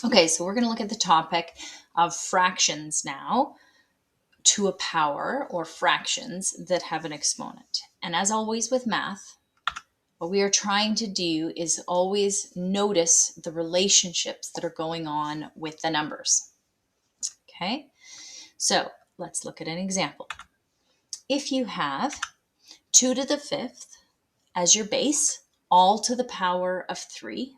Okay, so we're going to look at the topic of fractions now, to a power, or fractions that have an exponent. And as always with math, what we are trying to do is always notice the relationships that are going on with the numbers. Okay, so let's look at an example. If you have 2 to the 5th as your base, all to the power of 3,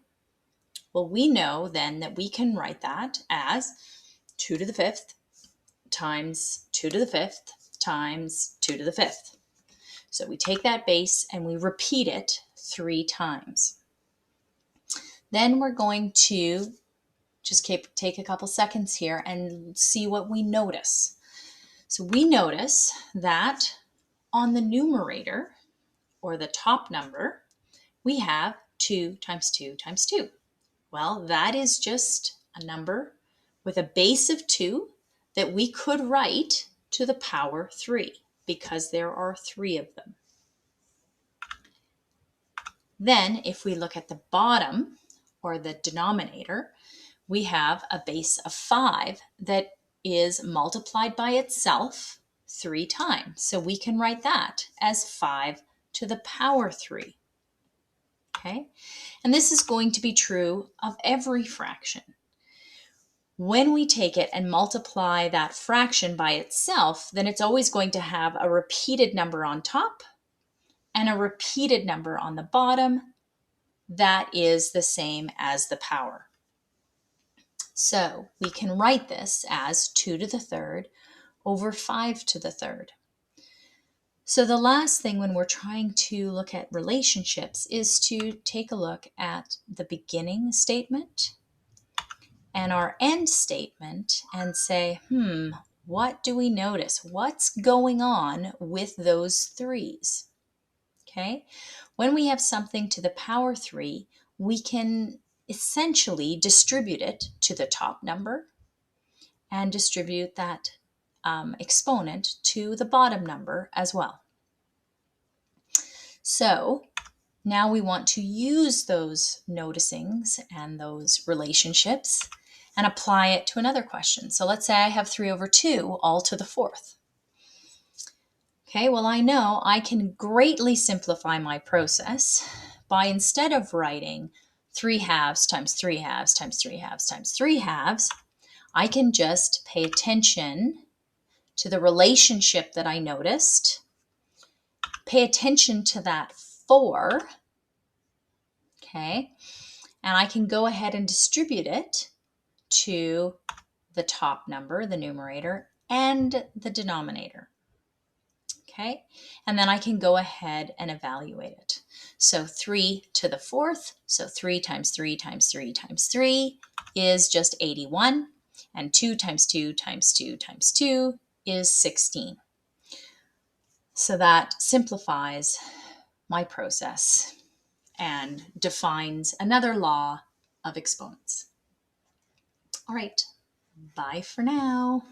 well, we know then that we can write that as 2 to the 5th times 2 to the 5th times 2 to the 5th. So we take that base and we repeat it 3 times. Then we're going to just take a couple seconds here and see what we notice. So we notice that on the numerator, or the top number, we have 2 times 2 times 2. Well, that is just a number with a base of 2 that we could write to the power 3 because there are 3 of them. Then if we look at the bottom, or the denominator, we have a base of 5 that is multiplied by itself 3 times. So we can write that as 5 to the power 3. Okay, and this is going to be true of every fraction. When we take it and multiply that fraction by itself, then it's always going to have a repeated number on top and a repeated number on the bottom that is the same as the power. So we can write this as 2 to the 3rd over 5 to the 3rd. So the last thing when we're trying to look at relationships is to take a look at the beginning statement and our end statement and say, what do we notice? What's going on with those 3's? Okay, when we have something to the power 3, we can essentially distribute it to the top number and distribute that exponent to the bottom number as well. So now we want to use those noticings and those relationships and apply it to another question. So let's say I have 3 over 2 all to the 4th. Okay, well, I know I can greatly simplify my process by, instead of writing 3 halves times 3 halves times 3 halves times 3 halves, I can just pay attention to the relationship that I noticed, pay attention to that 4, okay, and I can go ahead and distribute it to the top number, the numerator, and the denominator. Okay, and then I can go ahead and evaluate it. So 3 to the 4th, so 3 times 3 times 3 times 3 is just 81, and 2 times 2 times 2 times 2 is 16. So that simplifies my process and defines another law of exponents. All right, bye for now.